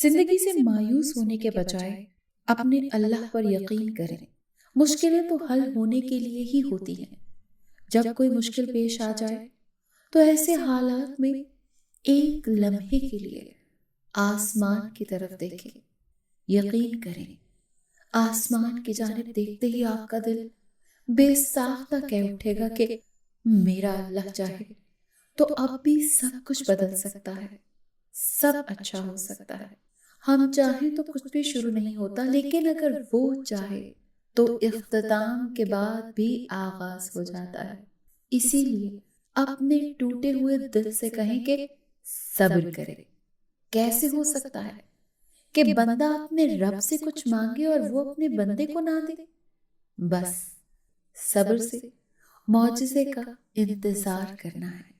زندگی سے مایوس ہونے کے بجائے اپنے اللہ پر یقین کریں۔ مشکلیں تو حل ہونے کے لیے ہی ہوتی ہیں۔ جب کوئی مشکل پیش آ جائے تو ایسے حالات میں ایک لمحے کے لیے آسمان کی طرف دیکھیں، یقین کریں۔ آسمان کی جانب دیکھتے ہی آپ کا دل بے ساختہ کہہ اٹھے گا کہ میرا اللہ چاہے تو اب بھی سب کچھ بدل سکتا ہے، سب اچھا ہو سکتا ہے۔ ہم چاہیں تو کچھ بھی شروع نہیں ہوتا، لیکن اگر وہ چاہے تو اختتام کے بعد بھی آغاز ہو جاتا ہے۔ اسی لیے اپنے ٹوٹے ہوئے دل سے کہیں کہ صبر کرے۔ کیسے ہو سکتا ہے کہ بندہ اپنے رب سے کچھ مانگے اور وہ اپنے بندے کو نہ دے؟ بس صبر سے معجزے کا انتظار کرنا ہے۔